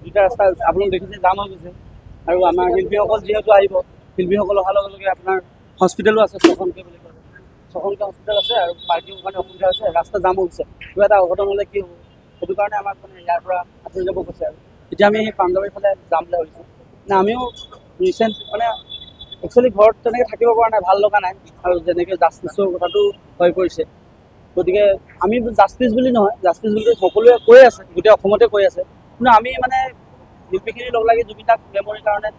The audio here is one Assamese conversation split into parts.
দুটা ৰাস্তা আপোনালোকে দেখিছে জাম হৈ গৈছে আৰু আমাৰ শিল্পীসকল যিহেতু আহিব শিল্পীসকল অহাৰ লগে লগে আপোনাৰ হস্পিটেলো আছে ছখনকৈ বুলি কয় ছখনকৈ হস্পিটেল আছে আৰু পাৰ্কিঙৰ কাৰণে অসুবিধা হৈছে ৰাস্তা জাম হৈছে কিবা এটা অঘটন হ'লে কি হ'ব সেইটো কাৰণে আমাক মানে ইয়াৰ পৰা আঁতৰি যাব কৈছে আৰু এতিয়া আমি সেই পাঞ্জাৱীৰ ফালে যাম বুলি ভাবিছোঁ মানে আমিও ৰিচেণ্ট মানে একচুৱেলি ঘৰত তেনেকৈ থাকিব পৰা নাই ভাল লগা নাই আৰু যেনেকৈ জাষ্টিছৰ কথাটো হৈ পৰিছে গতিকে আমি জাষ্টিছ বুলি নহয় জাষ্টিছ বুলি সকলোৱে কৈ আছে গোটেই অসমতে কৈ আছে কিন্তু আমি মানে শিল্পীখিনি লগ লাগি জুবিনদাক মেমৰিৰ কাৰণে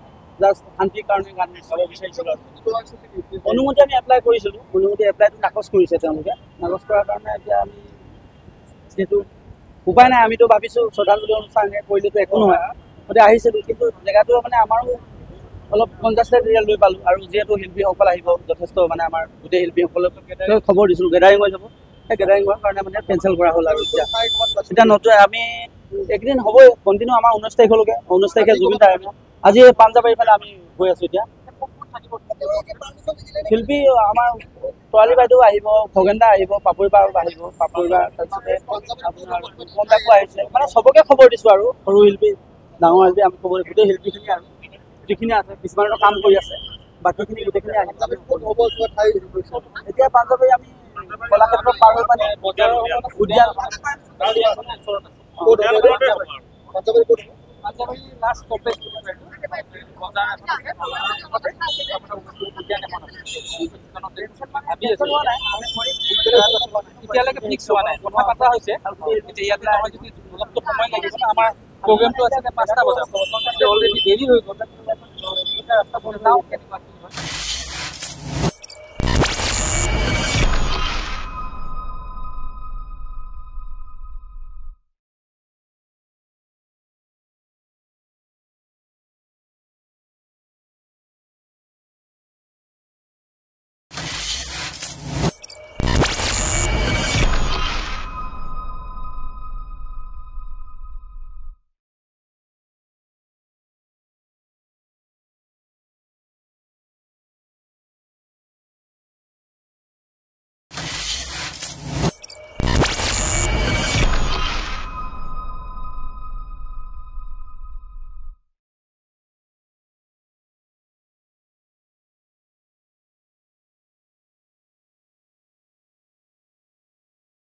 জাষ্ট শান্তিৰ কাৰণে গান গাব বিচাৰিছিলোঁ আৰু অনুমতি আমি এপ্লাই কৰিছিলোঁ অনুমতি এপ্লাইটো নাকচ কৰিছে তেওঁলোকে নাকচ কৰাৰ কাৰণে এতিয়া আমি যিহেতু উপায় নাই আমিতো ভাবিছোঁ শ্ৰদ্ধাঞ্জলি অনুষ্ঠান কৰিলেতো একো নহয় গতিকে আহিছিলোঁ কিন্তু জেগাটো মানে আমাৰো অলপ কনজাষ্টেড এৰিয়া লৈ পালোঁ আৰু যিহেতু শিল্পীসকল আহিব যথেষ্ট মানে আমাৰ গোটেই শিল্পীসকলক খবৰ দিছিলোঁ গেডাৰিং হৈ যাব সেই গেডাৰিং হোৱাৰ কাৰণে মানে কেঞ্চেল কৰা হ'ল আৰু এতিয়া নতুন আমি এইকেইদিন হ'বই কণ্টিনিউ আমাৰ 19 তাৰিখলৈকে 19 তাৰিখে জুবিন দাৰ আজি এই পাঞ্জাৱীৰ ফালে আমি গৈ আছোঁ এতিয়া শিল্পী আমাৰ তোৱালী বাইদেউ আহিব খগেন দা আহিব পাপৰি বা আহিব পাপৰি বা তাৰপিছতে আপোনাৰ কমলাকো আহিছে মানে চবকে খবৰ দিছোঁ আৰু সৰু শিল্পী ডাঙৰ শিল্পী আমি খবৰ গোটেই শিল্পীখিনি আৰু যিখিনি আছে কিছুমানেতো কাম কৰি আছে বাকীখিনি গোটেইখিনি আহিব এতিয়া পাঞ্জাৱী আমি কলাক্ষেত্ৰ পাৰ হৈ মানে উদ্যান লাষ্ট কমপ্লেক্স এতিয়ালৈকে ফিক্স হোৱা নাই কথা পতা হৈছে এতিয়া ইয়াতে নহয় যদি অলপতো সময় লাগিব না আমাৰ প্ৰগ্ৰেমটো আছে 5টা বজাত অলৰেডি দেৰি হৈ গ'ল ৰাস্তা